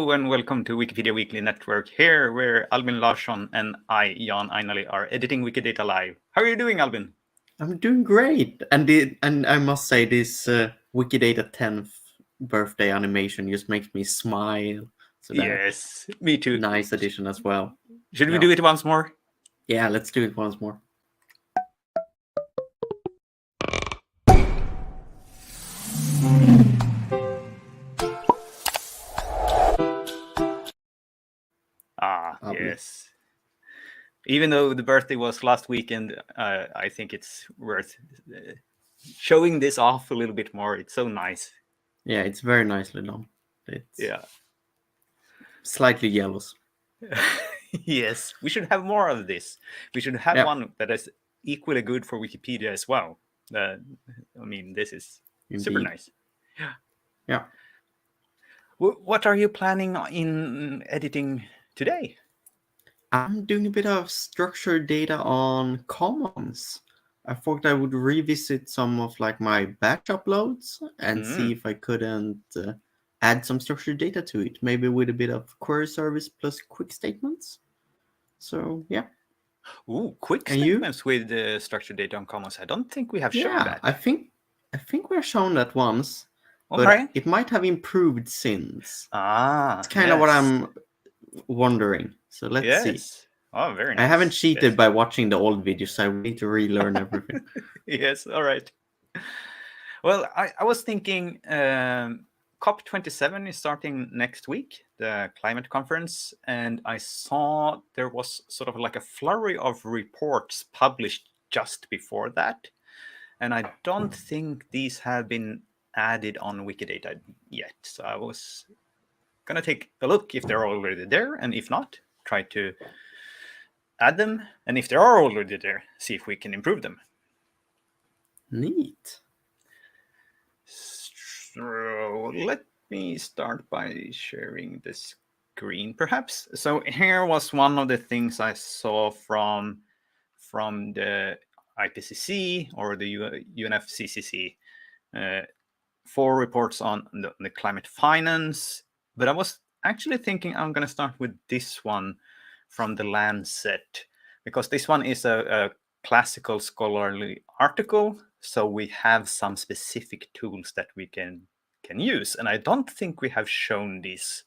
Hello and welcome to Wikipedia Weekly Network, here where Albin Larsson and I, Jan Ainali, are editing Wikidata live. How are you doing, Albin? I'm doing great, and I must say this Wikidata 10th birthday animation just makes me smile. So Yes, me too. nice addition as well. Should we do it once more? Yeah, let's do it once more. Yes. Even though the birthday was last weekend, I think it's worth showing this off a little bit more. It's so nice. Yeah, it's very nicely done. It's slightly jealous. Yes, we should have more of this. We should have one that is equally good for Wikipedia as well. I mean, this is super nice. Yeah. What are you planning in editing today? I'm doing a bit of structured data on commons. I thought I would revisit some of my batch uploads and see if I couldn't add some structured data to it, maybe with a bit of query service plus quick statements. So yeah. Ooh, quick statements with structured data on commons. I don't think we have shown that. I think we've shown that once, but it might have improved since. It's kind of what I'm wondering. So let's see. Oh, very nice. I haven't cheated by watching the old videos, so I need to relearn everything. Yes, all right. Well, I was thinking COP27 is starting next week, the climate conference, and I saw there was sort of like a flurry of reports published just before that. And I don't think these have been added on Wikidata yet. So I was going to take a look if they're already there, and if not, try to add them. And if they are already there, see if we can improve them. Neat. So let me start by sharing the screen, perhaps. So here was one of the things I saw from the IPCC or the UNFCCC, 4 reports on the climate finance. But I was actually thinking I'm going to start with this one from the Lancet, because this one is a classical scholarly article. So we have some specific tools that we can use. And I don't think we have shown these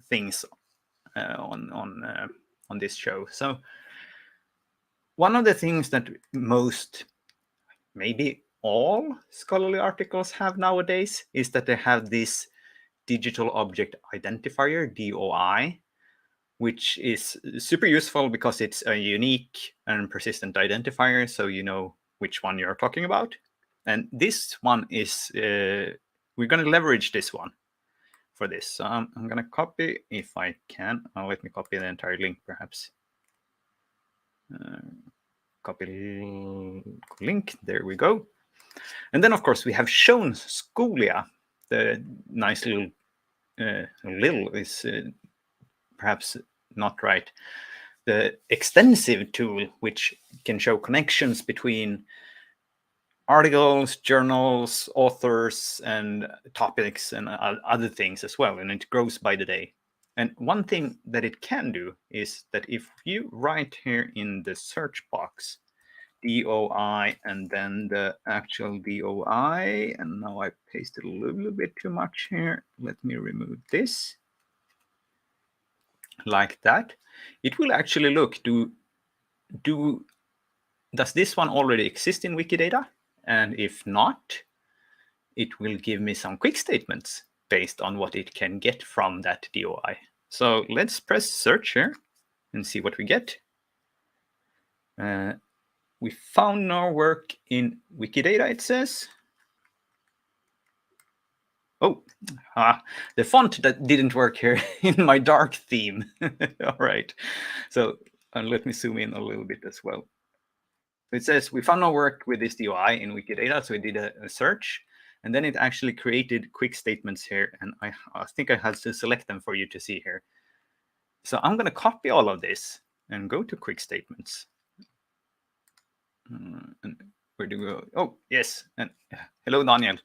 things on this show. So one of the things that most, maybe all scholarly articles have nowadays is that they have this digital object identifier, DOI, which is super useful because it's a unique and persistent identifier, so you know which one you're talking about. And this one is, we're going to leverage this one for this. So I'm going to copy, if I can. Let me copy the entire link, perhaps. Copy link, there we go. And then, of course, we have shown Schoolia, the nice little, little is perhaps not right, the extensive tool, which can show connections between articles, journals, authors, and topics, and other things as well. And it grows by the day. And one thing that it can do is that if you write here in the search box, DOI, and then the actual DOI, and now I pasted a little bit too much here. Let me remove this. Like that. It will actually look, does this one already exist in Wikidata? And if not, it will give me some quick statements based on what it can get from that DOI. So let's press search here and see what we get. We found no work in Wikidata, it says. Oh, the font that didn't work here in my dark theme. All right. So let me zoom in a little bit as well. It says we found no work with this DOI in Wikidata, so we did a search, and then it actually created quick statements here, and I think I had to select them for you to see here. So I'm going to copy all of this and go to quick statements. And where do we go? Oh, yes. And hello, Daniel.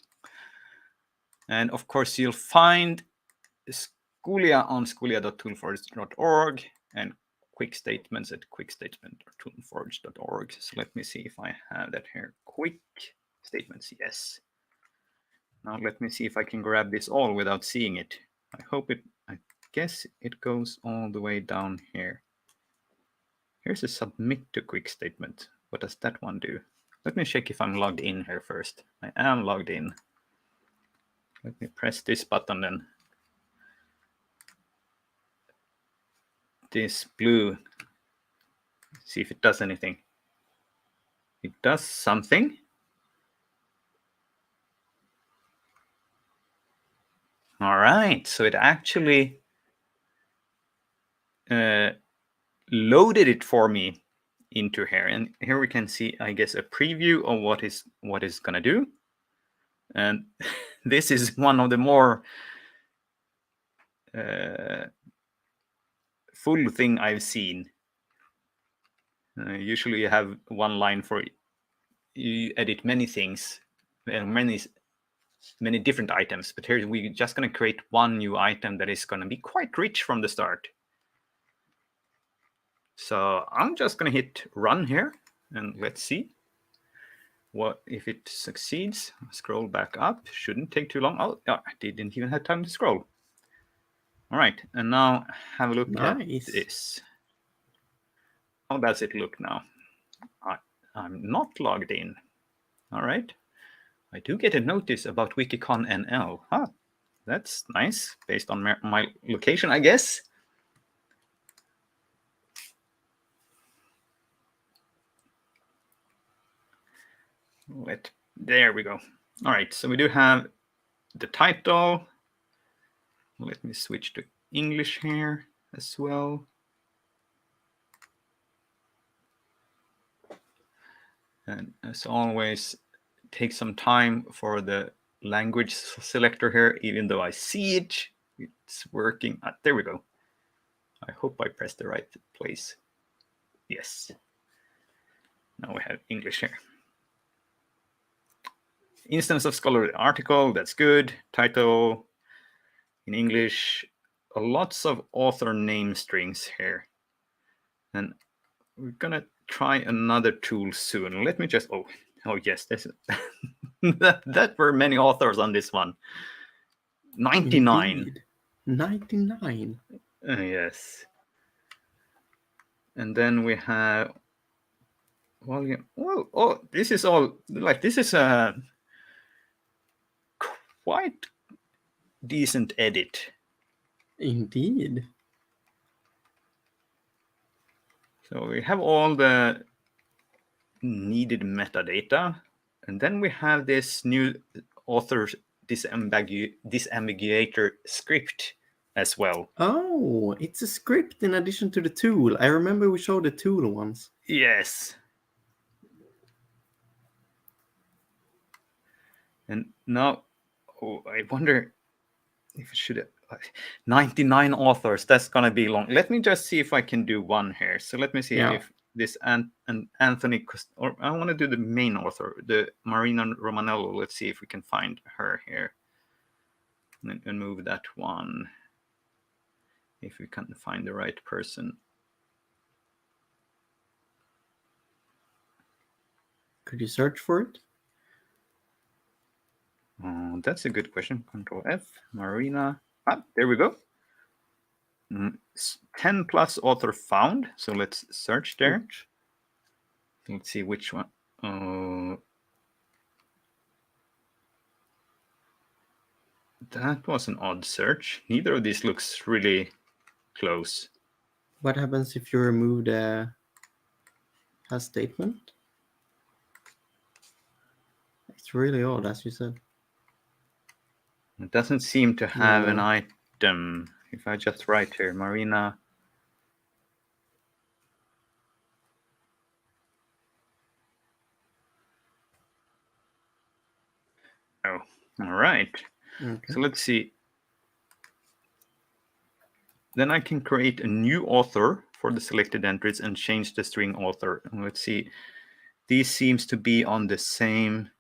And of course, you'll find Schoolia on schoolia.toolforge.org and quick statements at quickstatement.toolforge.org. So let me see if I have that here. Quick statements, yes. Now let me see if I can grab this all without seeing it. I guess it goes all the way down here. Here's a submit to quick statement. What does that one do? Let me check if I'm logged in here first. I am logged in. Let me press this button then. This blue. See if it does anything. It does something. All right, so it actually loaded it for me into here. And here we can see, I guess, a preview of what is going to do. And this is one of the more full thing I've seen. Usually you have one line for you edit many things, many different items, but here we're just going to create one new item that is going to be quite rich from the start. So I'm just going to hit run here and let's see what if it succeeds. Scroll back up, shouldn't take too long. Oh, I didn't even have time to scroll. All right, and now have a look at this. How does it look now? I'm not logged in. All right. I do get a notice about Wikicon NL. Huh, that's nice, based on my location, I guess. There we go. All right, so we do have the title. Let me switch to English here as well. And as always, take some time for the language selector here, even though I see it. It's working. There we go. I hope I pressed the right place. Yes. Now we have English here. Instance of scholarly article, that's good. Title in English. Lots of author name strings here. And we're going to try another tool soon. Let me just, oh yes, this that were many authors on this one. 99. Indeed. 99. Yes. And then we have volume. Oh, this is all like this is a quite decent edit. Indeed. So we have all the needed metadata, and then we have this new author disambiguator script as well. Oh, it's a script in addition to the tool. I remember we showed the tool once. Yes. And now, I wonder if it should have 99 authors. That's gonna be long. Let me just see if I can do one here. So let me see if this Anthony, or I want to do the main author, the Marina Romanello. Let's see if we can find her here and move that one. If we can find the right person. Could you search for it? That's a good question. Control F, Marina. There we go. 10 plus author found. So let's search there. Let's see which one. That was an odd search. Neither of these looks really close. What happens if you remove the has statement? It's really odd, as you said. It doesn't seem to have an item. If I just write here, Marina. Oh, all right. Okay. So let's see. Then I can create a new author for the selected entries and change the string author. And let's see. These seems to be on the same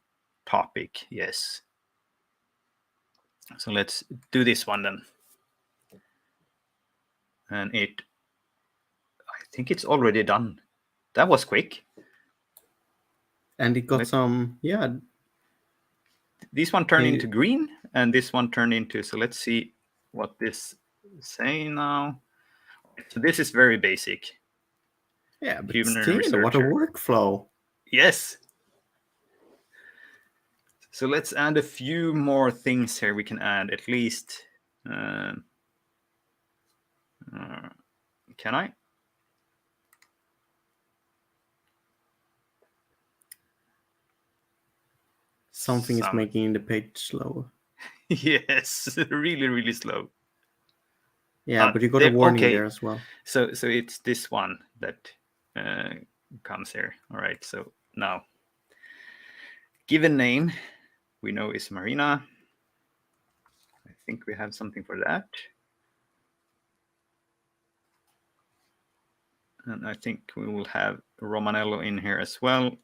topic. Yes. So let's do this one then. And I think it's already done. That was quick. And it got some, yeah. This one turned into green, and this one turned into, so let's see what this is saying now. So this is very basic. Yeah, but Human still, what a workflow. Yes. So let's add a few more things here. We can add at least, can I? Something is making the page slow. Yes, really, really slow. Yeah, but you got a warning there as well. So it's this one that comes here. All right, so now, given name, we know is Marina. I think we have something for that. And I think we will have Romanello in here as well.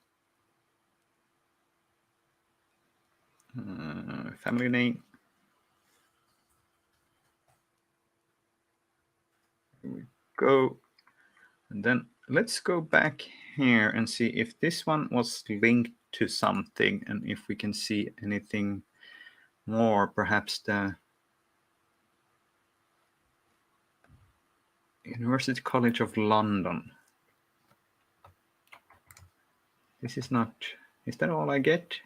Family name. Here we go. And then let's go back here and see if this one was linked to something and if we can see anything more, perhaps the University College of London. This is not, is that all I get?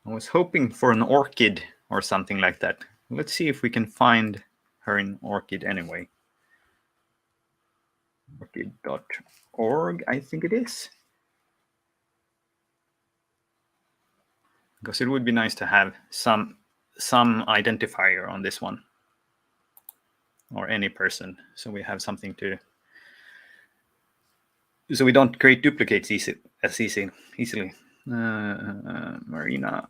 I was hoping for an orchid or something like that. Let's see if we can find her in Orchid anyway. Orchid.org, I think it is. Because it would be nice to have some identifier on this one. Or any person, so we have something to, so we don't create duplicates easily. Marina,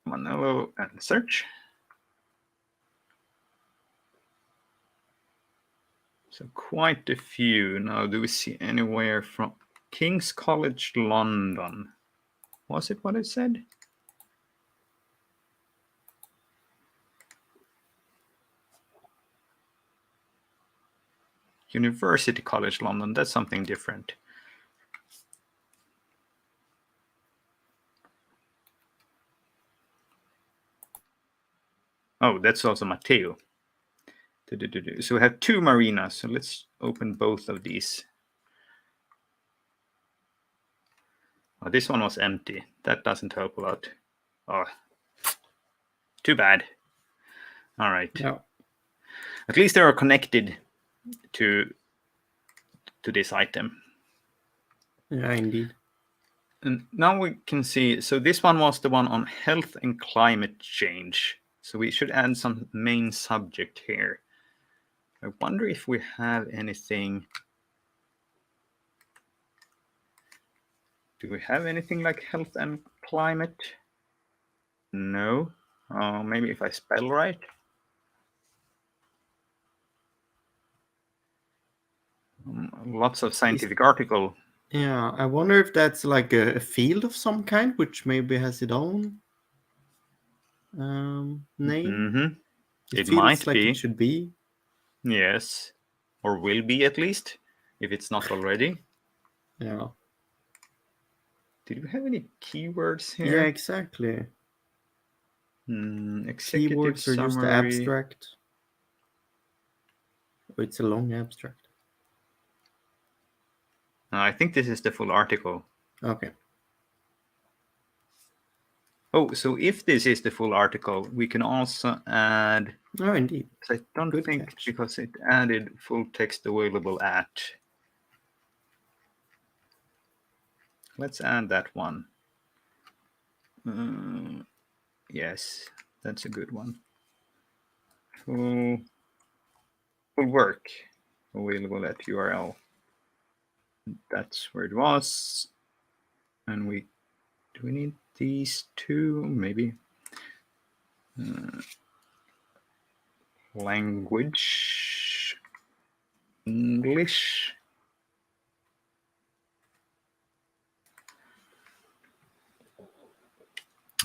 Manello, and search. So quite a few. Now, do we see anywhere from King's College London? Was it what it said? University College London, that's something different. Oh, that's also Matteo. So we have two marinas, so let's open both of these. Oh, this one was empty. That doesn't help a lot. Oh, too bad. All right. No. At least they are connected to this item. Yeah, indeed. And now we can see, so this one was the one on health and climate change. So we should add some main subject here. I wonder if we have anything. Do we have anything like health and climate? No. Maybe if I spell right. Lots of scientific article. Yeah, I wonder if that's like a field of some kind, which maybe has its own name. Mm-hmm. It It feels might like be. it should be. Yes. Or will be at least, if it's not already. Yeah. Did we have any keywords here? Yeah, exactly. Executive Keywords are summary. just the abstract. Oh, it's a long abstract. I think this is the full article. Okay. Oh, so if this is the full article, we can also add. Oh, indeed. I don't Good think catch. because it added full text available at. Let's add that one. Yes, that's a good one. Full work available at URL. That's where it was. And do we need these two? Maybe. Language. English.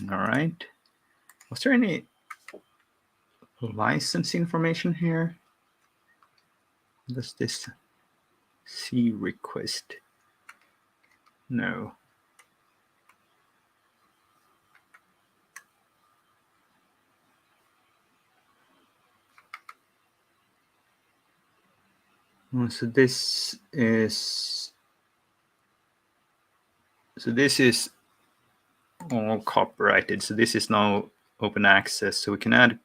All right. Was there any license information here? Does this C request? No. So this is all copyrighted. So this is now open access. So we can add,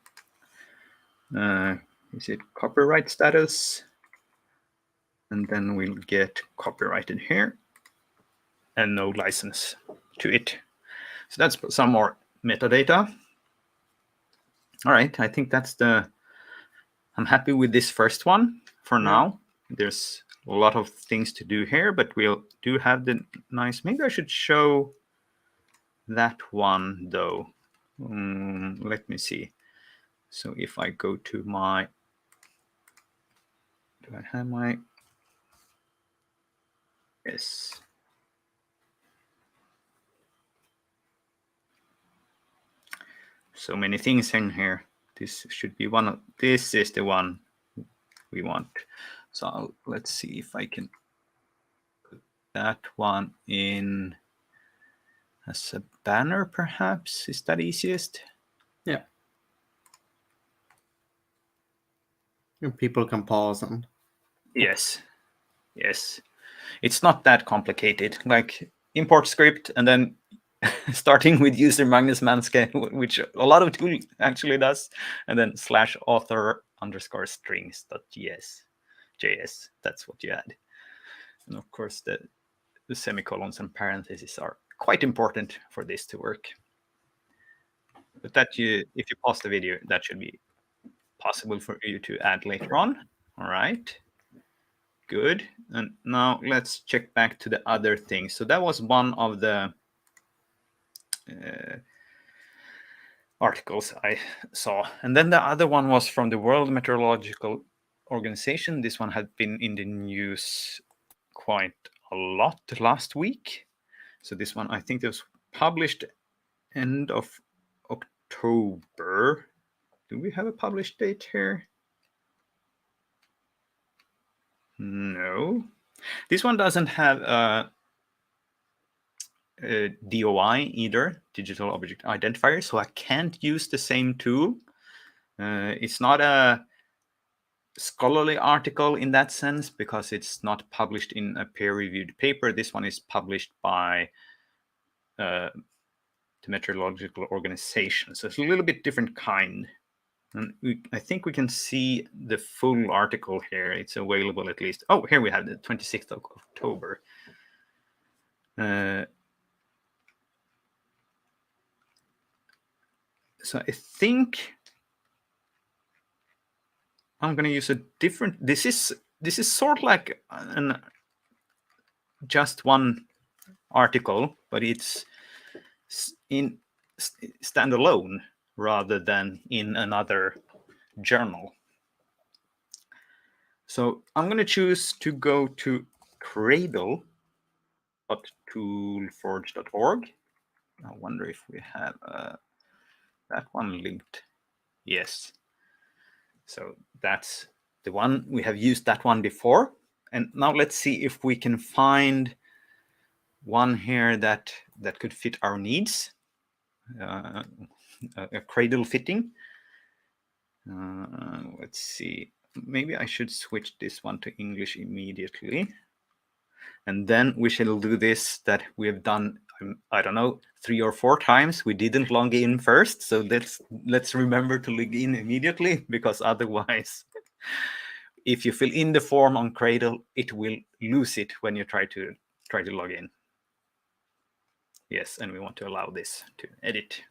is it copyright status? And then we'll get copyrighted here and no license to it. So that's some more metadata. All right, I think that's I'm happy with this first one for now. There's a lot of things to do here, but we'll do have the nice, maybe I should show that one though. Let me see. So if I go to my, do I have my, yes. So many things in here. This should be one of, this is the one we want. So let's see if I can put that one in as a banner, perhaps. Is that easiest? Yeah. And people can pause and. Yes. Yes. It's not that complicated. Like import script and then starting with user Magnus Manske, which a lot of tool actually does, and then /author_strings.js. That's what you add. And of course, the semicolons and parentheses are quite important for this to work. But that if you pause the video, that should be possible for you to add later on. All right. Good. And now let's check back to the other things. So that was one of the articles I saw. And then the other one was from the World Meteorological Organization. This one had been in the news quite a lot last week. So this one, I think it was published end of October. Do we have a published date here? No. This one doesn't have a DOI either, digital object identifier, so I can't use the same tool. It's not a scholarly article in that sense because it's not published in a peer-reviewed paper. This one is published by the Meteorological Organization, so it's a little bit different kind. And I think we can see the full article here. It's available at least. Oh, here we have the 26th of October. So I think I'm going to use a different. This is sort of like just one article, but it's in standalone rather than in another journal. So I'm going to choose to go to cradle.toolforge.org. I wonder if we have that one linked. Yes. So that's the one. We have used that one before. And now let's see if we can find one here that could fit our needs. A cradle fitting. Let's see. Maybe I should switch this one to English immediately. And then we shall do this that we have done, I don't know, 3 or 4 times. We didn't log in first. So let's remember to log in immediately, because otherwise, if you fill in the form on Cradle, it will lose it when you try to log in. Yes, and we want to allow this to edit.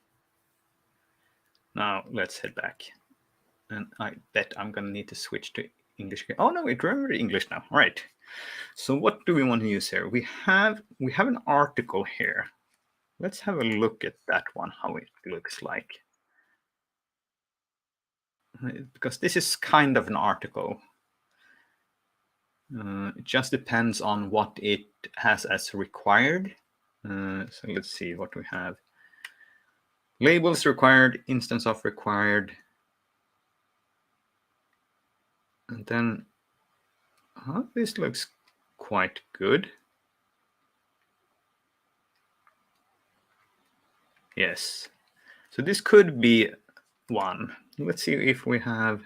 Now let's head back. And I bet I'm going to need to switch to English. Oh no, it remembered English now. All right. So what do we want to use here? We have an article here. Let's have a look at that one, how it looks like. Because this is kind of an article. It just depends on what it has as required. So let's see what we have. Labels required, instance of required. And then this looks quite good. Yes. So this could be one. Let's see if we have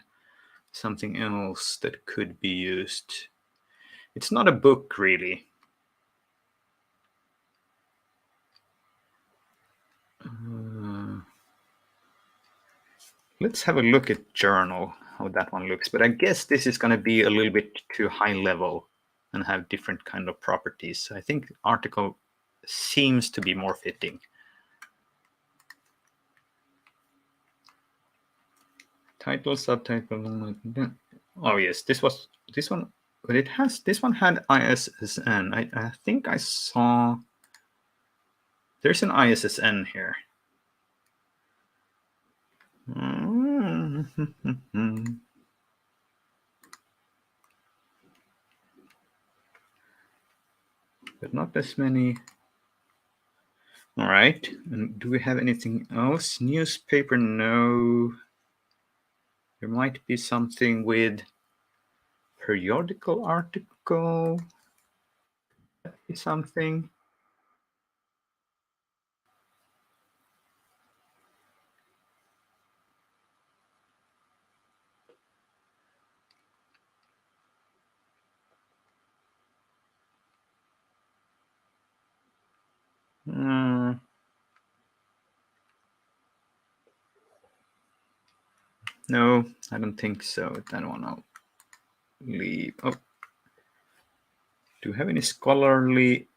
something else that could be used. It's not a book, really. Let's have a look at journal, how that one looks. But I guess this is going to be a little bit too high level and have different kind of properties. So I think article seems to be more fitting. Title, subtitle. Oh yes, this one, but it has, this one had ISSN. I think I saw there's an ISSN here. But not as many. All right. And do we have anything else? Newspaper? No. There might be something with periodical article. That be something. No, I don't think so. That one I'll leave. Oh, do you have any scholarly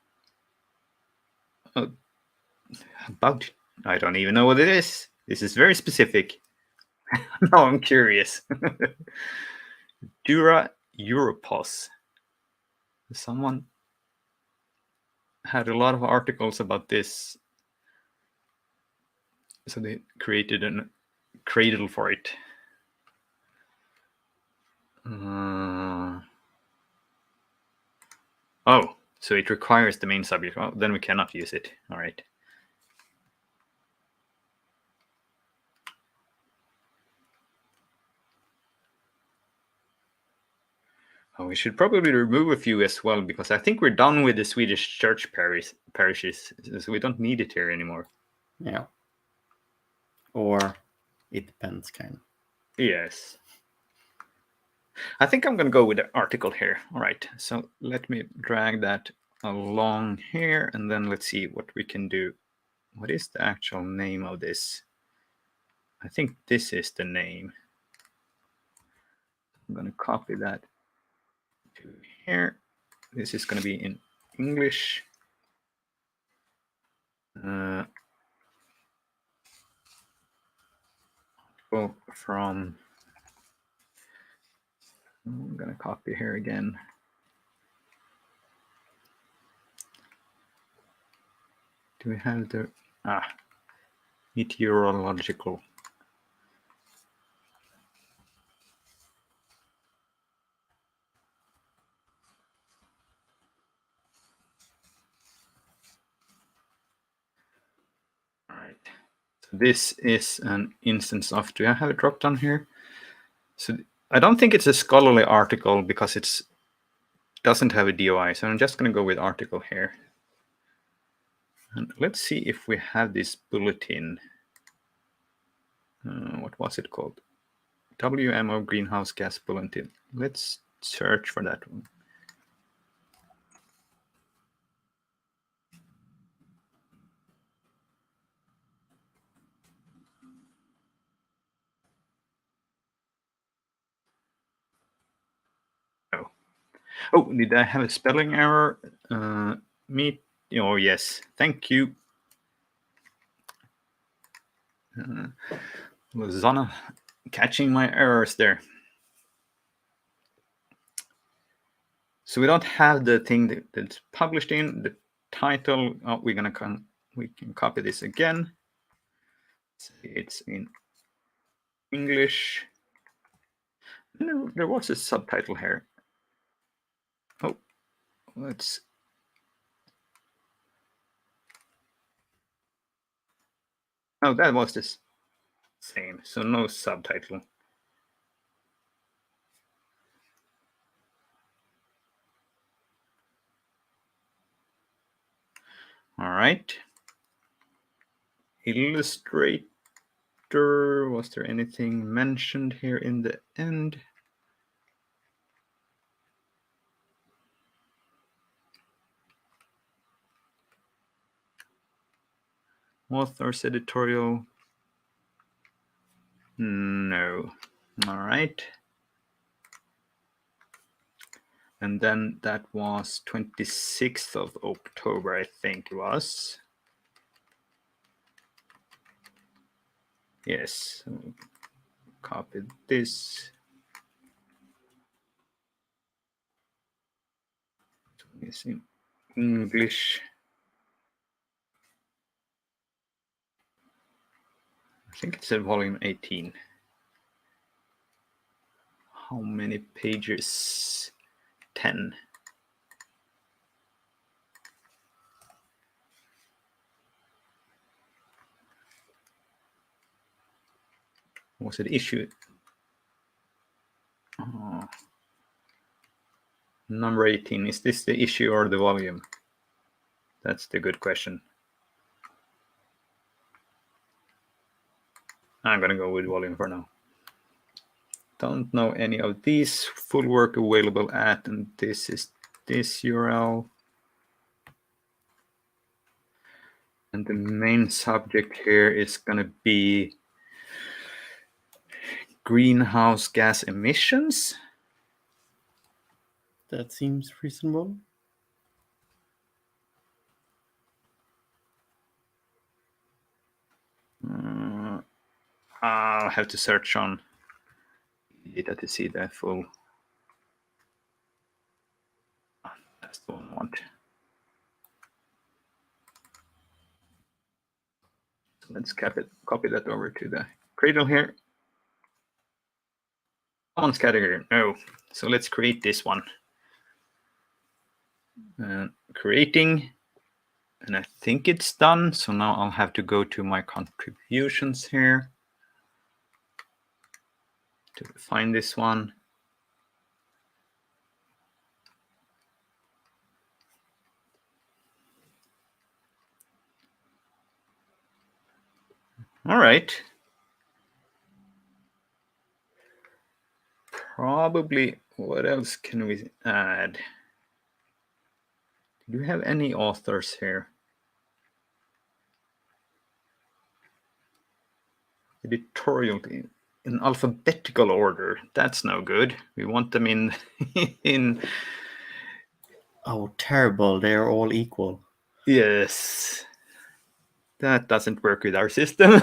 about? I don't even know what it is. This is very specific. Now I'm curious. Dura Europos. Someone had a lot of articles about this, so they created a cradle for it. Oh, so it requires the main subject. Well, then we cannot use it. All right. Oh, we should probably remove a few as well, because I think we're done with the Swedish church parishes, so we don't need it here anymore. Yeah. Or it depends, kind of. Yes. I think I'm going to go with the article here. All right. So let me drag that along here, and then let's see what we can do. What is the actual name of this? I think this is the name. I'm going to copy that to here. This is going to be in English. From, I'm going to copy here again. Do we have the meteorological? All right. So this is an instance of, do I have it dropped down here? So I don't think it's a scholarly article because it doesn't have a DOI. So I'm just going to go with article here. And let's see if we have this bulletin. What was it called? WMO greenhouse gas bulletin. Let's search for that one. Oh, did I have a spelling error? Oh, yes. Thank you. Zana catching my errors there. So we don't have the thing that's published in the title. Oh, we can copy this again. It's in English. There was a subtitle here. Oh, let's. Oh, that was the same, so no subtitle. All right. Illustrator, was there anything mentioned here in the end? Author's editorial? No. All right. And then that was 26th of October, I think it was. Yes. Copy this. It's in English. I think it's at volume 18. How many pages? 10. Was it issue? Oh. Number 18, is this the issue or the volume? That's the good question. I'm gonna go with volume for now. Don't know any of these. Full work available at, and this is this URL. And the main subject here is gonna be greenhouse gas emissions. That seems reasonable. I'll have to search on data to see the full. That's the one I want. So let's copy that over to the Cradle here. Commons category, no. So let's create this one. Creating, and I think it's done. So now I'll have to go to my contributions here to find this one. All right. Probably, what else can we add? Do you have any authors here? Editorial in alphabetical order. That's no good. We want them in in. Oh, terrible. They're all equal. Yes. That doesn't work with our system.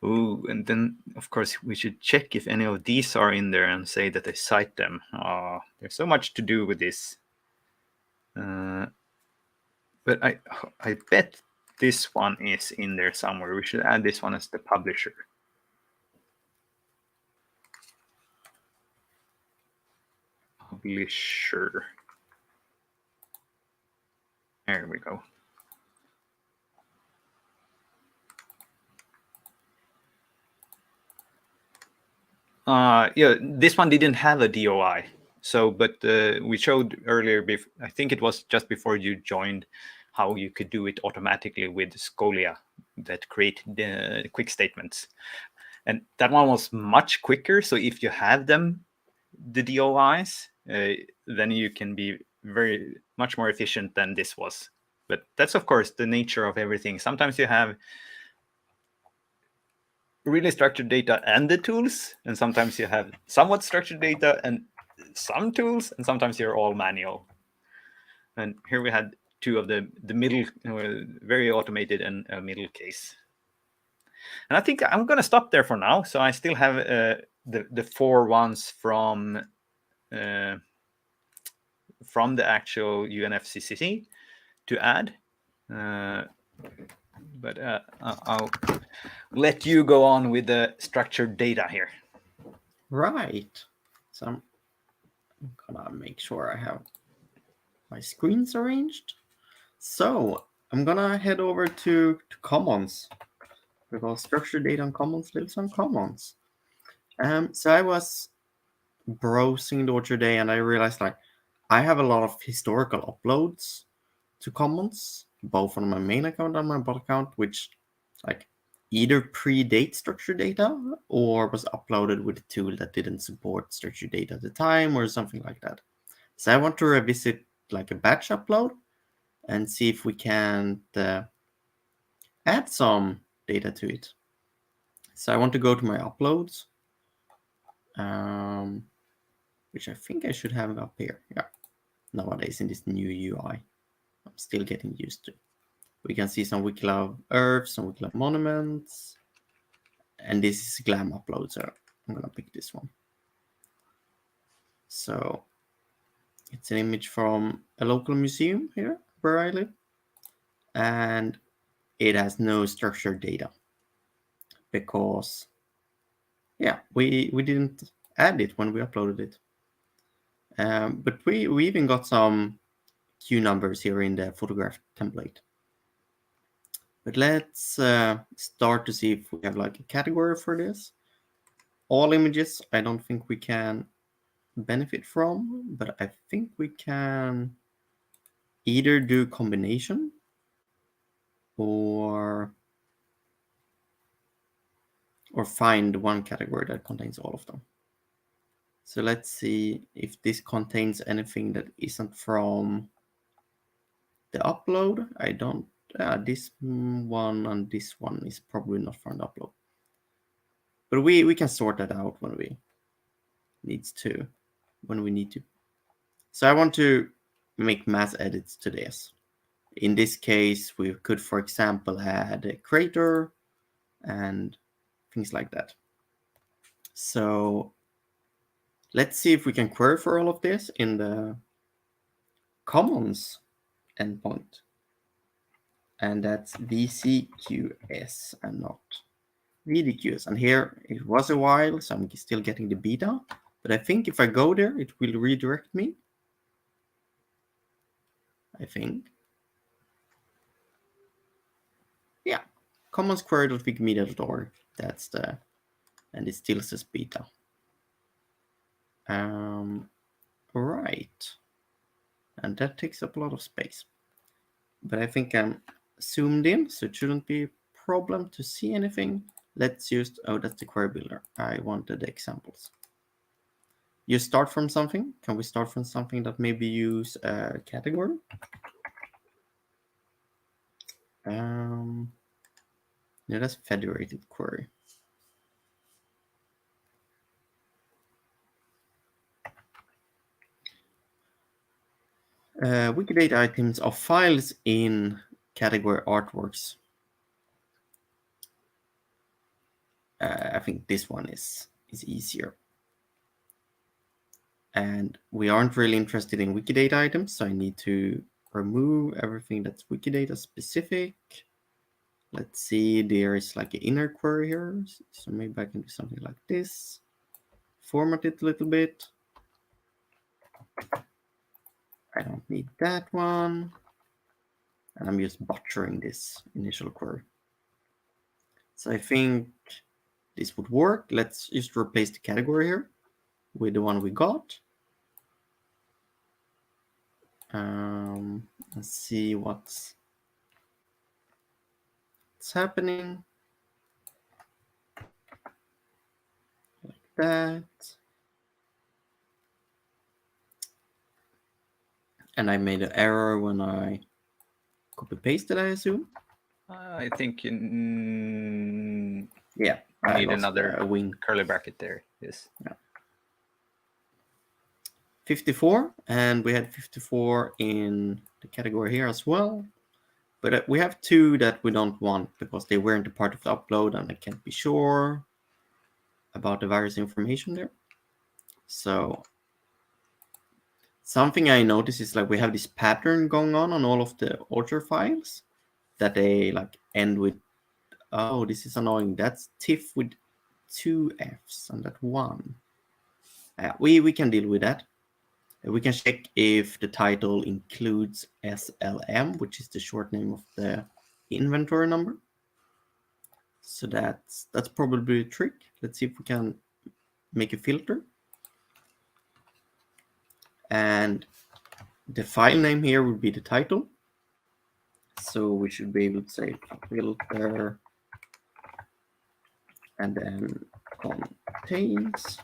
Ooh, and then of course we should check if any of these are in there and say that I cite them. Oh, there's so much to do with this. But I bet this one is in there somewhere. We should add this one as the publisher. Publisher. There we go. Yeah, this one didn't have a DOI. So, but we showed earlier, I think it was just before you joined, how you could do it automatically with Scholia that create the quick statements. And that one was much quicker. So if you have them, the DOIs, then you can be much more efficient than this was. But that's, of course, the nature of everything. Sometimes you have really structured data and the tools, and sometimes you have somewhat structured data and some tools, and sometimes you're all manual. And here we had two of the middle, very automated and middle case. And I think I'm going to stop there for now. So I still have the 4 ones from the actual UNFCCC to add. But I'll let you go on with the structured data here. Right. So I'm gonna make sure I have my screens arranged. So I'm gonna head over to Commons, because structured data on Commons lives on Commons. So I was browsing the other day and I realized like I have a lot of historical uploads to Commons, both on my main account and my bot account, which like either predate structured data or was uploaded with a tool that didn't support structured data at the time or something like that. So I want to revisit like a batch upload and see if we can add some data to it. So I want to go to my uploads, which I think I should have up here. Yeah, nowadays in this new UI, I'm still getting used to. We can see some Wikilove Earth, some Wikilove Monuments, and this is Glam upload, so I'm gonna pick this one. So it's an image from a local museum here where I live, and it has no structured data because we didn't add it when we uploaded it. But we even got some Q numbers here in the photograph template. But let's start to see if we have like a category for this. All images, I don't think we can benefit from, but I think we can either do combination or find one category that contains all of them. So let's see if this contains anything that isn't from the upload. I don't, this one and this one is probably not from the upload. But we can sort that out when we need to. So I want to make mass edits to this. In this case, we could, for example, add a creator and things like that. So let's see if we can query for all of this in the Commons endpoint. And that's VCQS and not VDQS. And here it was a while, so I'm still getting the beta. But I think if I go there, it will redirect me. I think. Yeah, commonsquery.wikimedia.org. That's the, and it still says beta. Right. And that takes up a lot of space. But I think I'm zoomed in, so it shouldn't be a problem to see anything. Let's use, oh, that's the query builder. I wanted the examples. You start from something. Can we start from something that maybe use a category? Yeah, that's federated query. Wikidata items are files in category artworks. I think this one is easier. And we aren't really interested in Wikidata items, so I need to remove everything that's Wikidata specific. Let's see, there is like an inner query here. So maybe I can do something like this. Format it a little bit. I don't need that one. And I'm just butchering this initial query. So I think this would work. Let's just replace the category here with the one we got. Let's see what's happening. Like that. And I made an error when I copy pasted, I assume. I think you Yeah, need another wing curly bracket there. Yes. Yeah. 54, and we had 54 in the category here as well. But we have two that we don't want because they weren't a part of the upload and I can't be sure about the various information there. So something I noticed is like we have this pattern going on all of the author files that they like end with, oh, this is annoying. That's TIFF with 2 Fs and that 1. We can deal with that. We can check if the title includes SLM, which is the short name of the inventory number. So that's probably a trick. Let's see if we can make a filter. And the file name here would be the title. So we should be able to say filter and then contains.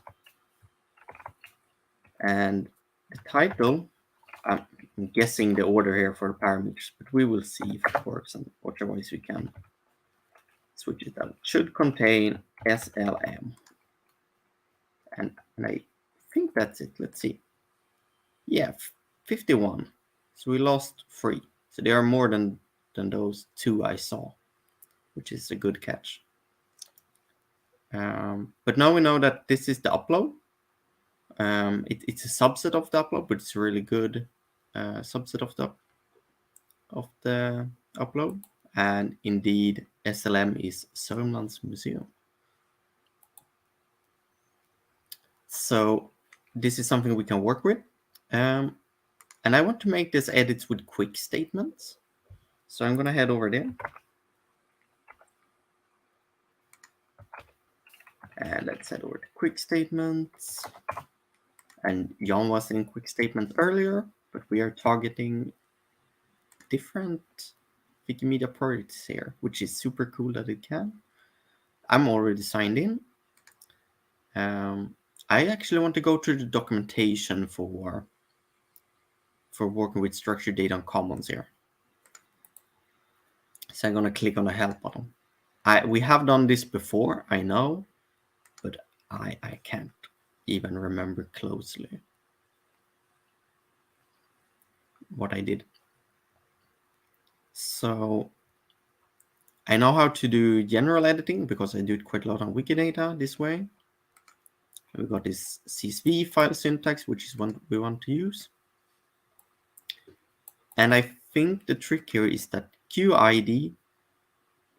And the title, I'm guessing the order here for the parameters, but we will see if it works, and otherwise we can switch it out. It should contain SLM. And I think that's it. Let's see. Yeah, 51. So we lost 3. So there are more than those 2 I saw, which is a good catch. But now we know that this is the upload. It's a subset of the upload, but it's a really good subset of the upload. And indeed, SLM is Sörmlands Museum. So this is something we can work with. And I want to make this edits with quick statements. So I'm going to head over there. And let's head over to quick statements. And Jan was in quick statement earlier, but we are targeting different Wikimedia projects here, which is super cool that it can. I'm already signed in. I actually want to go through the documentation for working with structured data on commons here. So I'm going to click on the help button. We have done this before, I know, but I can't even remember closely what I did. So I know how to do general editing because I do it quite a lot on Wikidata this way. We got this CSV file syntax, which is one we want to use. And I think the trick here is that QID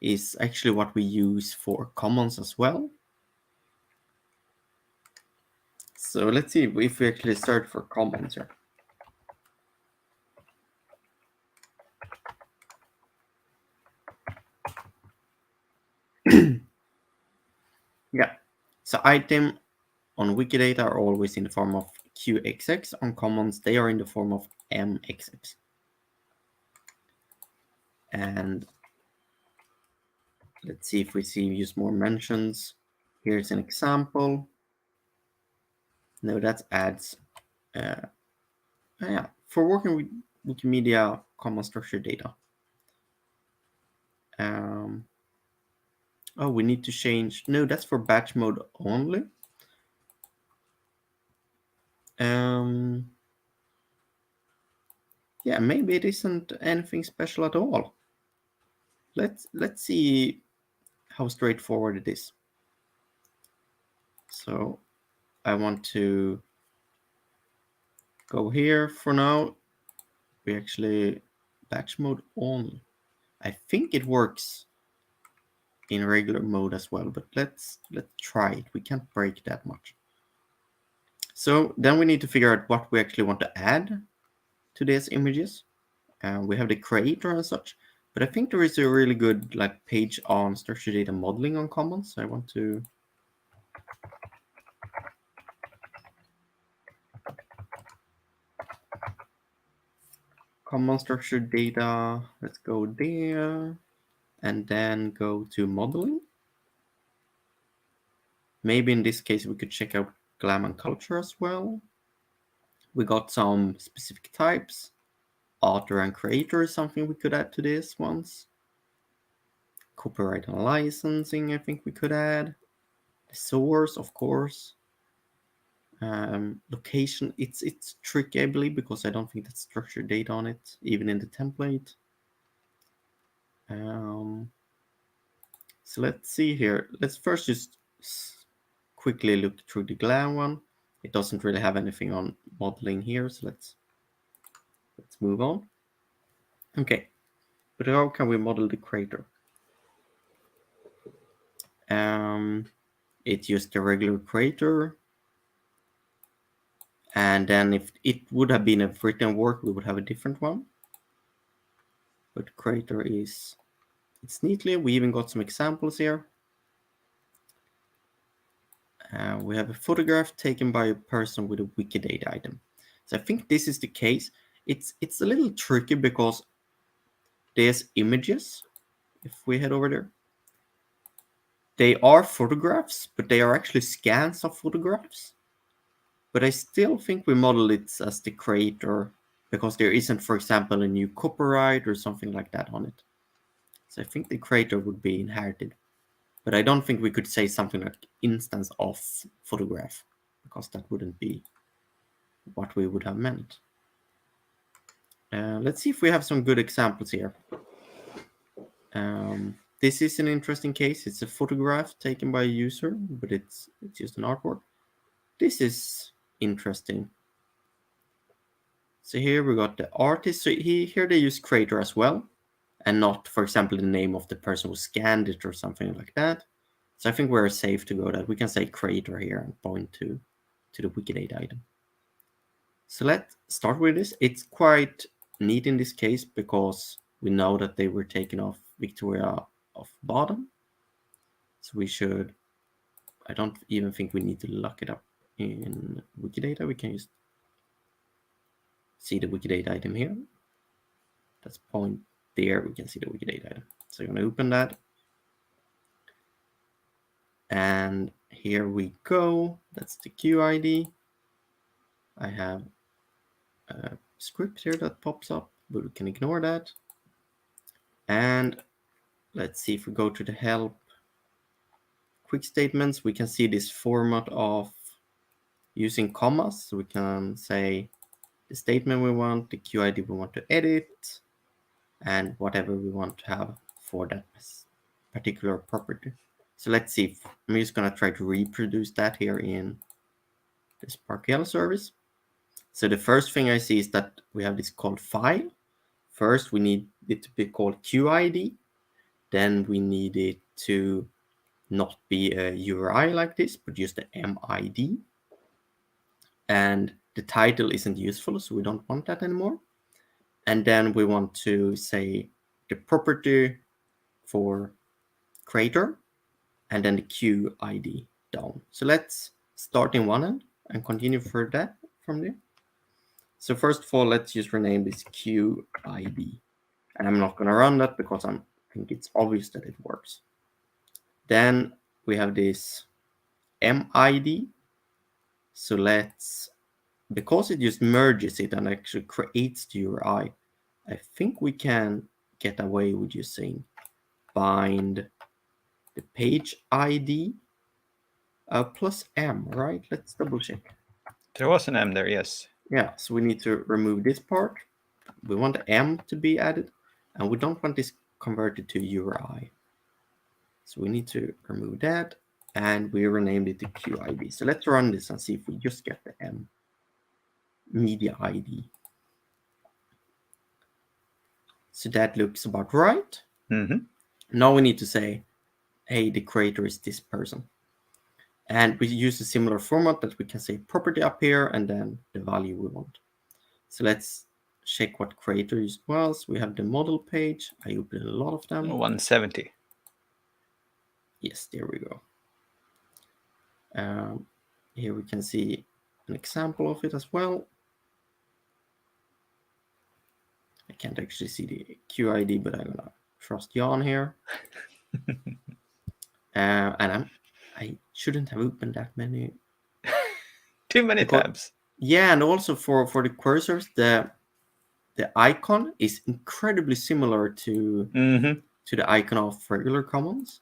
is actually what we use for commons as well. So let's see if we actually search for commons here. Yeah, so item on Wikidata are always in the form of QXX. On commons, they are in the form of MXX. And let's see if we use more mentions. Here's an example. No, that adds. Yeah, for working with Wikimedia common structured data. Oh, we need to change. No, that's for batch mode only. Yeah, maybe it isn't anything special at all. Let's see how straightforward it is. So I want to go here for now. We actually batch mode only. I think it works in regular mode as well, but let's try it. We can't break that much. So then we need to figure out what we actually want to add to these images. We have the creator and such, but I think there is a really good page on structured data modeling on commons. I want to common structured data. Let's go there and then go to modeling. Maybe in this case we could check out glam and culture as well. We got some specific types. Author and creator is something we could add to this ones. Copyright and licensing, I think we could add. The source, of course. Location, it's tricky, I believe, because I don't think that's structured data on it, even in the template. So let's see here. Let's first just quickly look through the glam one. It doesn't really have anything on modeling here, so let's move on. Okay, but how can we model the creator? It's just a regular creator, And then if it would have been a written work, we would have a different one. But creator is, it's neatly. We even got some examples here. We have a photograph taken by a person with a Wikidata item. So I think this is the case. It's a little tricky because there's images. If we head over there, they are photographs, but they are actually scans of photographs. But I still think we model it as the creator because there isn't, for example, a new copyright or something like that on it. So I think the creator would be inherited. But I don't think we could say something like instance of photograph, because that wouldn't be what we would have meant. Let's see if we have some good examples here. This is an interesting case. It's a photograph taken by a user, but it's just an artwork. This is interesting. So here we got the artist. So here they use creator as well, and not, for example, the name of the person who scanned it or something like that. So I think we're safe to go that we can say creator here and point to the Wikidata item. So let's start with this. It's quite neat in this case because we know that they were taken off Victoria of Baden. So we should, I don't even think we need to look it up in Wikidata. We can just see the Wikidata item here. Let's point there. We can see the Wikidata item. So I'm going to open that. And here we go. That's the QID. I have a script here that pops up, but we can ignore that. And let's see if we go to the help quick statements, we can see this format of using commas. So we can say the statement we want, the QID we want to edit, and whatever we want to have for that particular property. So let's see if I'm just going to try to reproduce that here in the SparkL service. So the first thing I see is that we have this called file. First, we need it to be called QID. Then we need it to not be a URI like this, but just the MID. And the title isn't useful, so we don't want that anymore. And then we want to say the property for creator and then the QID down. So let's start in one end and continue for that from there. So first of all, let's just rename this QID. And I'm not going to run that because I think it's obvious that it works. Then we have this MID. So let's, because it just merges it and actually creates the URI, I think we can get away with just saying bind the page ID plus M, right? Let's double check. There was an M there, yes. Yeah, so we need to remove this part. We want the M to be added, and we don't want this converted to URI. So we need to remove that, and we renamed it to QID. So let's run this and see if we just get the M media ID. So that looks about right. Mm-hmm. Now we need to say, hey, the creator is this person. And we use a similar format that we can say property up here and then the value we want. So let's check what creator is was. We have the model page. I opened a lot of them. 170. Yes, there we go. Here we can see an example of it as well. I can't actually see the QID, but I'm gonna trust Jan here. And I shouldn't have opened that many. Too many tabs. Yeah, and also for the cursors, the icon is incredibly similar to the icon of regular commons.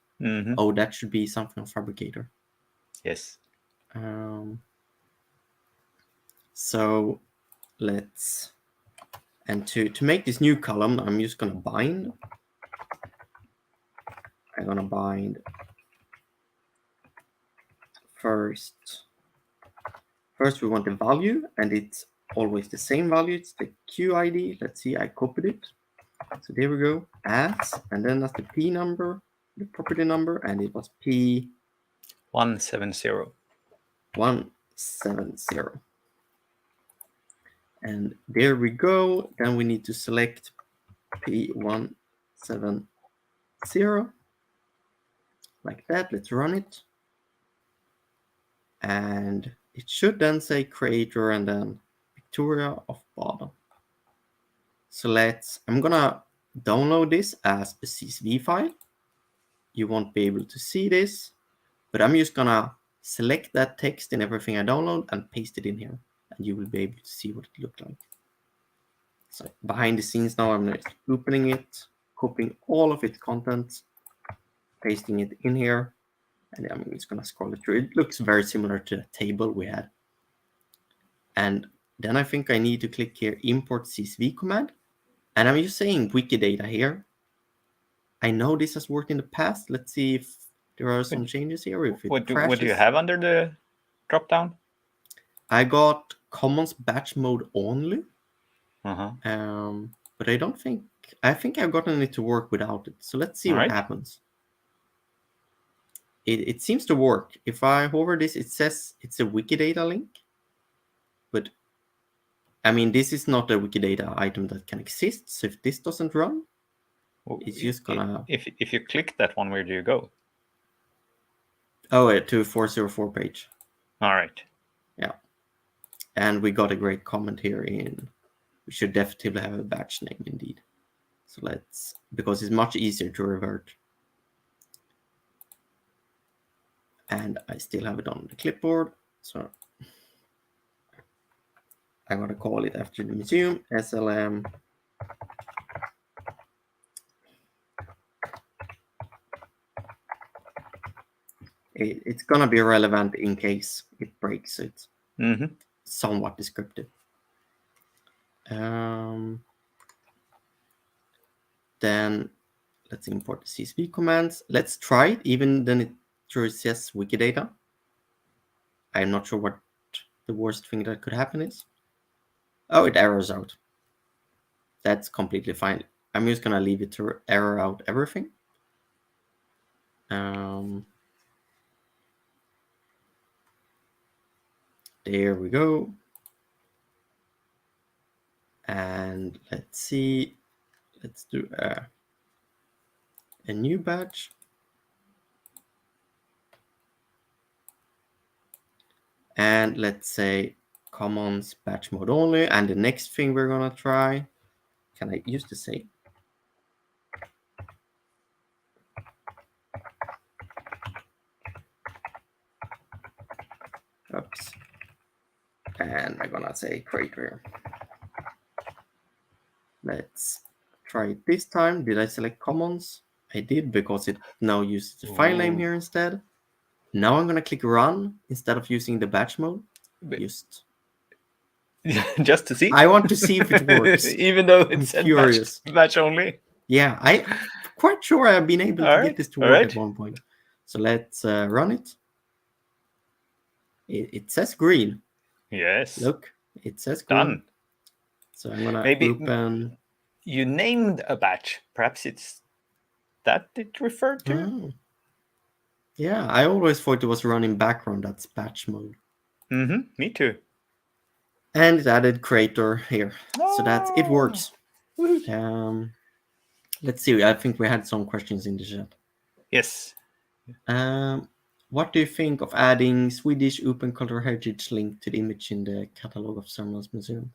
Oh, that should be something on Fabricator. Yes. So let's, and to make this new column, I'm just gonna bind. I'm gonna bind first. First we want the value, and it's always the same value. It's the QID. Let's see, I copied it. So there we go, as, and then that's the P number, the property number, and it was P 170. 170. And there we go. Then we need to select P170 like that. Let's run it. And it should then say creator and then Victoria of bottom. So I'm gonna download this as a CSV file. You won't be able to see this, but I'm just gonna select that text and everything I download and paste it in here, and you will be able to see what it looked like. So behind the scenes now, I'm just opening it, copying all of its contents, pasting it in here, and I'm just gonna scroll it through. It looks very similar to the table we had. And then I think I need to click here, import CSV command. And I'm just saying Wikidata here. I know this has worked in the past. Let's see if there are some changes here. If it What do crashes. you have under the drop down? I got Commons batch mode only. Uh-huh. But I think I've gotten it to work without it. So let's see what happens. It seems to work. If I hover this, it says it's a Wikidata link. But I mean, this is not a Wikidata item that can exist. So if this doesn't run, it's just gonna... If you click that one, where do you go? Oh, to 404 page. All right. Yeah. And we got a great comment here in... We should definitely have a batch name indeed. So let's... Because it's much easier to revert. And I still have it on the clipboard. So I'm gonna call it after the museum, SLM. It's gonna be relevant in case it breaks. It's somewhat descriptive. Then let's import the CSV commands. Let's try it, even then it says Wikidata. I'm not sure what the worst thing that could happen is. Oh, it errors out. That's completely fine. I'm just gonna leave it to error out everything. There we go. And let's see. Let's do a new batch. And let's say Commons batch mode only. And the next thing we're gonna try, can I use the same? Oops. And I'm gonna say creator. Let's try it this time. Did I select Commons? I did, because it now uses the file name here instead. Now I'm gonna click run instead of using the batch mode. Just to see. I want to see if it works. Even though it's batch only. Yeah, I'm quite sure I've been able to get this to work at one point. So let's run it. It says green. Yes. Look, it says green. Done. So I'm gonna open. You named a batch. Perhaps it's that it referred to. Oh. Yeah, I always thought it was running background. That's batch mode. Me too. And it added creator here, so that it works. Let's see. I think we had some questions in the chat. Yes. What do you think of adding Swedish open cultural heritage link to the image in the catalog of Sörmlands Museum?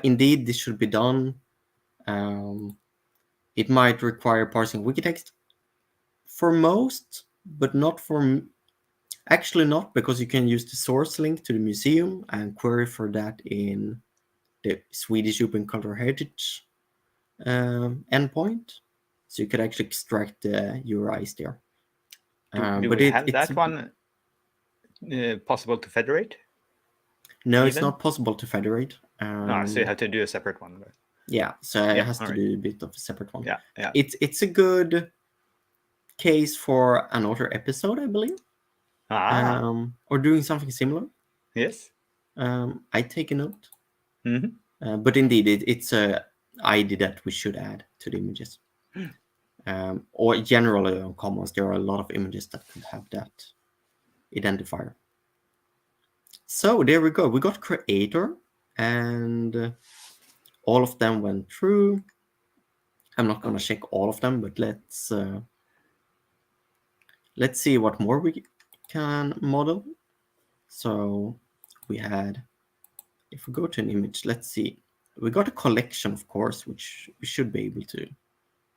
Indeed, this should be done. It might require parsing Wikitext for most, but not for... Actually not, because you can use the source link to the museum and query for that in the Swedish Open Cultural Heritage endpoint. So you could actually extract the URIs there. Do we have that one possible to federate? No, it's not possible to federate. So you have to do a separate one. But... Yeah, so it has to do a bit of a separate one. Yeah. It's a good case for another episode, I believe. Or doing something similar. Yes. I take a note. But indeed, it's a ID that we should add to the images. Or generally on Commons, there are a lot of images that could have that identifier. So there we go. We got creator. and all of them went through. I'm not gonna check all of them, but let's see what more we can model. So we had, if we go to an image, let's see. We got a collection, of course, which we should be able to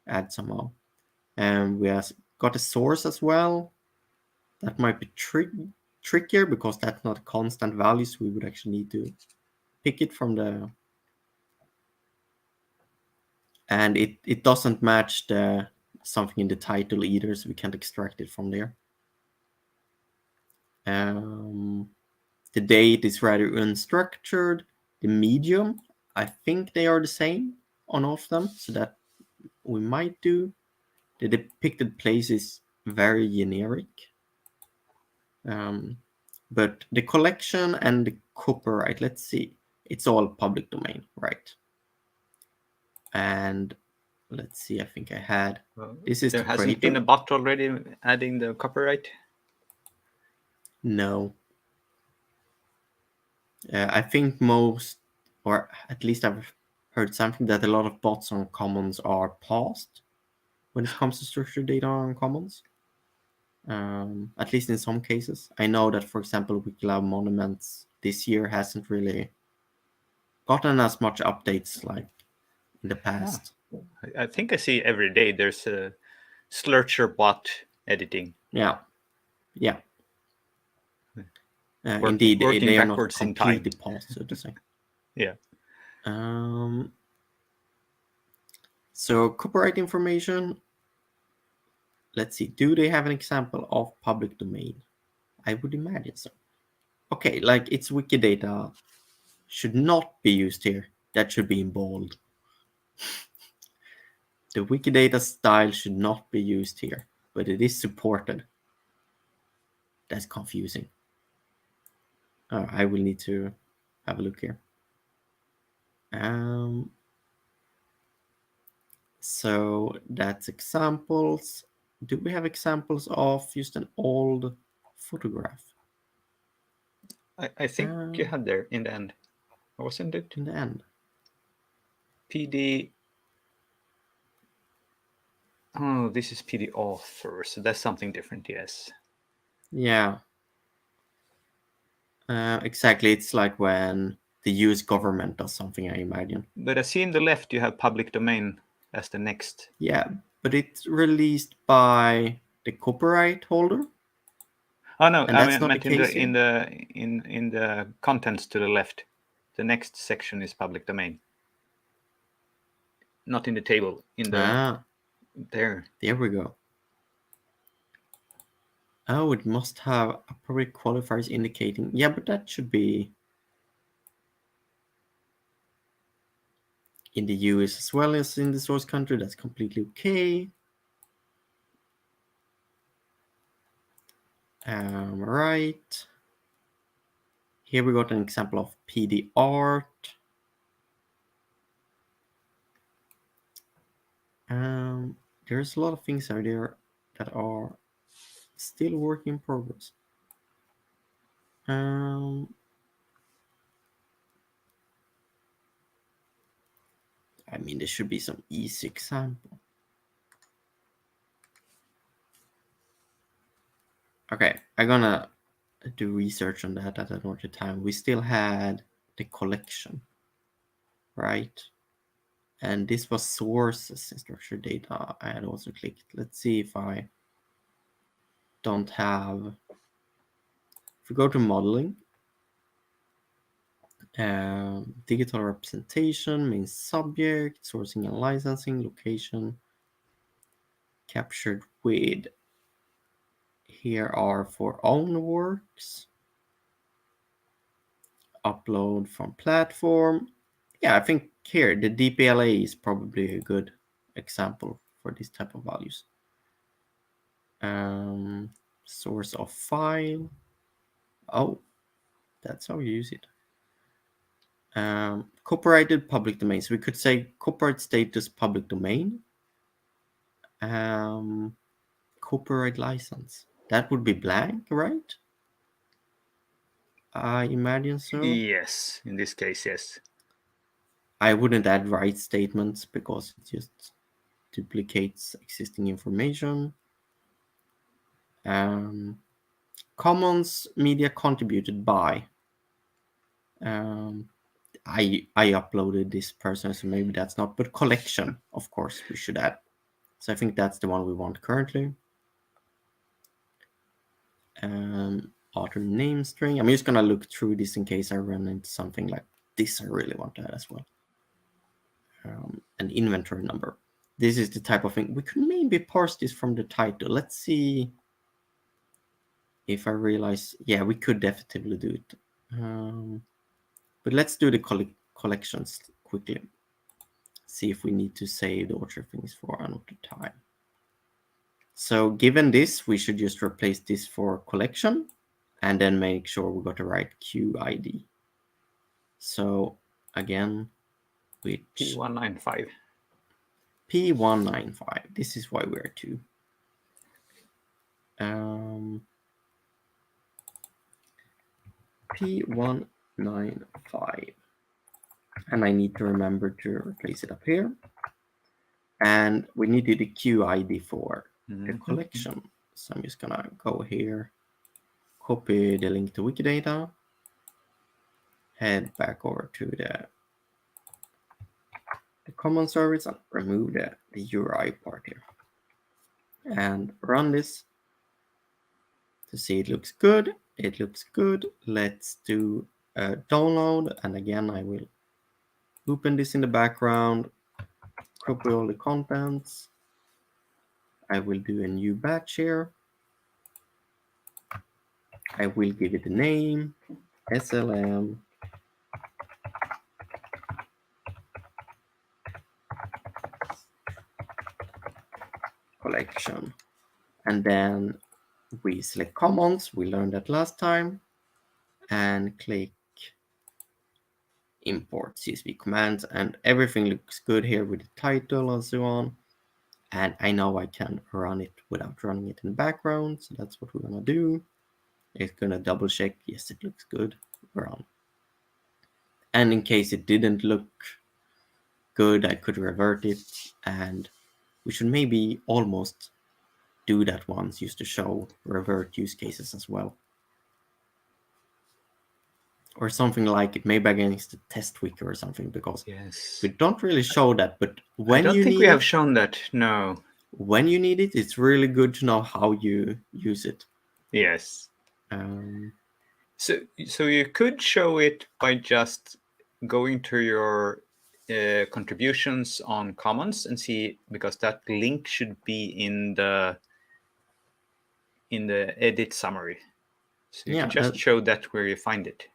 add somehow. And we have got a source as well. That might be trickier because that's not constant values. We would actually need to pick it from the, and it doesn't match the something in the title either, so we can't extract it from there. The date is rather unstructured. The medium, I think they are the same on all of them, so that we might do. The depicted place is very generic. But the collection and the copyright, let's see, it's all public domain, right? And let's see, I think I had, this is there the hasn't creator. been a bot already adding the copyright? No. I think most, or at least I've heard something that a lot of bots on Commons are paused when it comes to structured data on Commons. At least in some cases. I know that, for example, Wikilab Monuments this year hasn't really gotten as much updates like in the past. I think I see every day there's a Slurcher bot editing. Yeah. Indeed, working they are not backwards in time. completely paused, so to say. Yeah. So copyright information. Let's see. Do they have an example of public domain? I would imagine so. Okay, like it's Wikidata should not be used here. That should be in bold. The Wikidata style should not be used here, but it is supported. That's confusing. I will need to have a look here. So that's examples. Do we have examples of just an old photograph? I think you had there in the end, wasn't it? In the end. PD. Oh, this is PD author, so that's something different, yes. Yeah. Exactly. It's like when the US government does something, I imagine. But I see in the left you have public domain as the next. Yeah, but it's released by the copyright holder. Oh no, And that's not meant the case in the contents to the left. The next section is public domain. Not in the table. In the there. There we go. Oh, it must have appropriate qualifiers indicating. Yeah, but that should be in the US as well as in the source country. That's completely okay. Right. Here we got an example of PD art. There's a lot of things out there that are still work in progress. I mean, there should be some easy example. Okay, I'm gonna do research on that at another time. We still had the collection, right? And this was sources in structured data. I had also clicked. Let's see if I don't have. If we go to modeling, digital representation, main subject, sourcing and licensing, location, captured with. Here are for own works. Upload from platform. Yeah, I think here the DPLA is probably a good example for this type of values. Source of file. Oh, that's how you use it. Copyrighted public domain. So we could say copyright status public domain. Copyright license. That would be blank, right? I imagine so. Yes, in this case, yes. I wouldn't add write statements because it just duplicates existing information. Commons media contributed by. I uploaded this person, so maybe that's not. But collection, of course, we should add. So I think that's the one we want currently. Author name string. I'm just gonna look through this in case I run into something like this I really want to add as well. An inventory number. This is the type of thing. We could maybe parse this from the title. Let's see if I realize. Yeah, we could definitely do it. But let's do the collections quickly. See if we need to say the order things for another time. So given this, we should just replace this for collection and then make sure we got the right QID. So again, which P195. P195. This is why we're 2. P195. And I need to remember to replace it up here. And we needed a QID for the collection. So I'm just gonna go here, copy the link to Wikidata, head back over to the common service and remove the URI part here. And run this to see it looks good. It looks good. Let's do a download. And again, I will open this in the background, copy all the contents. I will do a new batch here. I will give it a name, SLM collection. And then we select commons. We learned that last time. And click import CSV commands. And everything looks good here with the title and so on. And I know I can run it without running it in the background. So that's what we're going to do. It's going to double check. Yes, it looks good. Run. And in case it didn't look good, I could revert it. And we should maybe almost do that once just to show revert use cases as well. Or something like it, maybe against the test wiki or something, because we don't really show that. But when I don't you think need we it, have shown that. No. When you need it, it's really good to know how you use it. Yes. So you could show it by just going to your contributions on Commons and see, because that link should be in the edit summary. So you can just show that where you find it.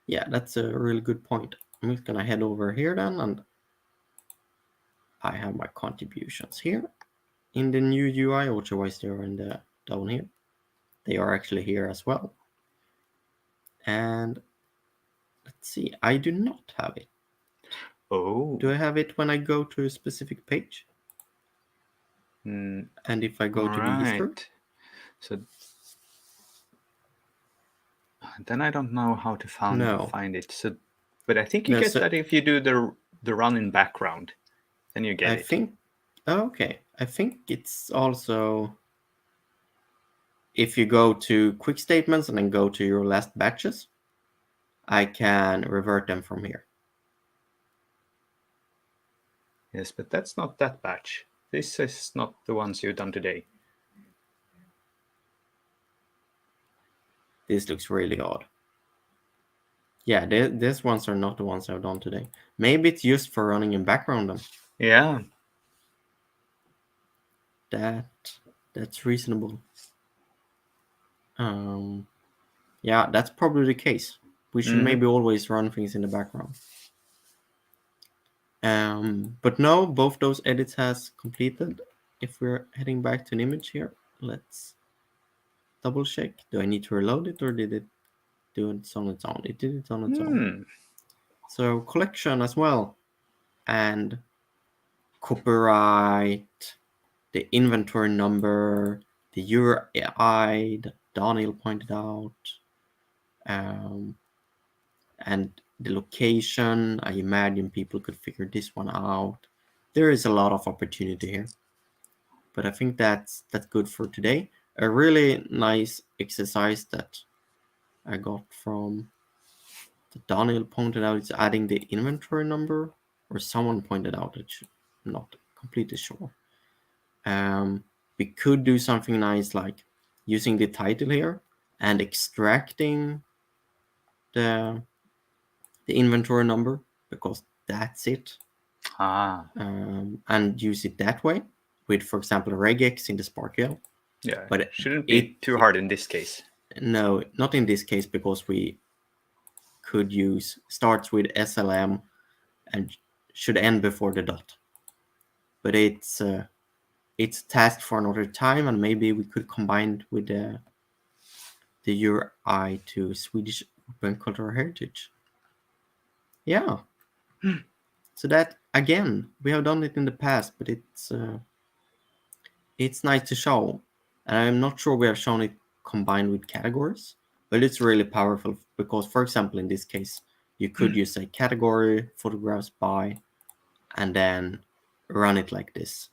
Yeah, that's a really good point. I'm just gonna head over here then, and I have my contributions here in the new UI. Otherwise, they are in the down here. They are actually here as well. And let's see, I do not have it. Oh. Do I have it when I go to a specific page? And if I go to the history? So then I don't know how to find it. So, but I think you get that if you do the run in background, then you get it. Okay. I think it's also if you go to quick statements and then go to your last batches, I can revert them from here. Yes, but that's not that batch. This is not the ones you've done today. This looks really odd. Yeah, these ones are not the ones I've done today. Maybe it's used for running in background then. Yeah. That's reasonable. Yeah, that's probably the case. We should maybe always run things in the background. But no, both those edits has completed. If we're heading back to an image here, let's double check. Do I need to reload it, or did it do it on its own? It did it on its own. So collection as well, and copyright, the inventory number, the URI that Daniel pointed out, And the location, I imagine people could figure this one out. There is a lot of opportunity here. But I think that's good for today. A really nice exercise that I got from that Daniel pointed out is adding the inventory number, or someone pointed out it. I'm not completely sure. We could do something nice like using the title here and extracting the inventory number, because that's it, and use it that way with, for example, regex in the SparkL. Yeah, But shouldn't be too hard in this case. No, not in this case, because we could use starts with SLM and should end before the dot. But it's tasked for another time, and maybe we could combine with the URI to Swedish Open Cultural Heritage. Yeah. So that, again, we have done it in the past, but it's nice to show. And I'm not sure we have shown it combined with categories, but it's really powerful because, for example, in this case, you could use a category, photographs by, and then run it like this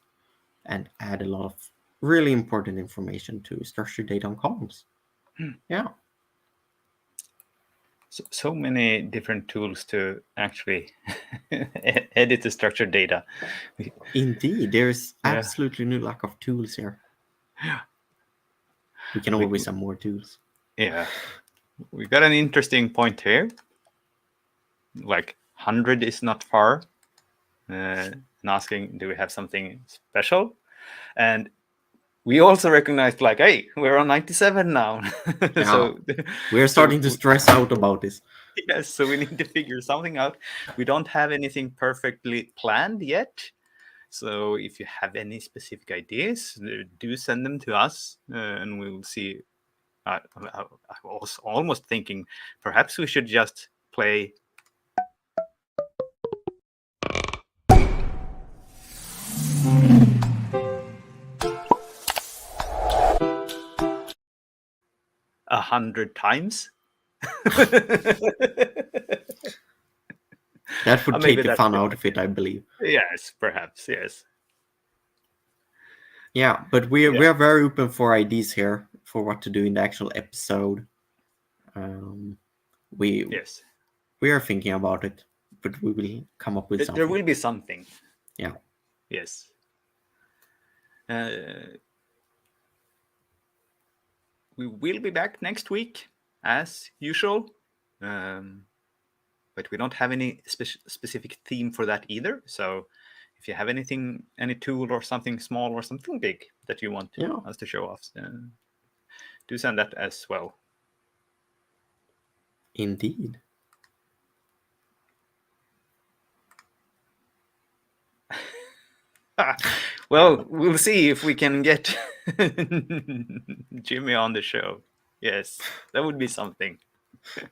and add a lot of really important information to structured data on columns. Yeah. So many different tools to actually edit the structured data. Indeed, there's absolutely no lack of tools here. We can always have more tools. Yeah. We got an interesting point here. Like 100 is not far. And asking, do we have something special? And we also recognized, like, hey, we're on 97 now. Yeah. So we're starting to stress out about this. Yes, so we need to figure something out. We don't have anything perfectly planned yet. So if you have any specific ideas, do send them to us, and we'll see. I was almost thinking perhaps we should just play a 100 times. That would take the fun out of it, I believe. Yes, perhaps, yes. Yeah, but we are very open for ideas here for what to do in the actual episode. We are thinking about it, but we will come up with something. There will be something. Yeah. Yes. We will be back next week, as usual. But we don't have any specific theme for that either. So if you have anything, any tool or something small or something big that you want us to show off, do send that as well. Indeed. Well, we'll see if we can get Jimmy on the show. Yes, that would be something.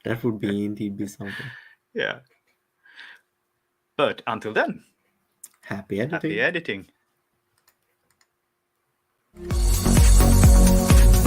That would be indeed be something. Yeah. But until then, happy editing. Happy editing.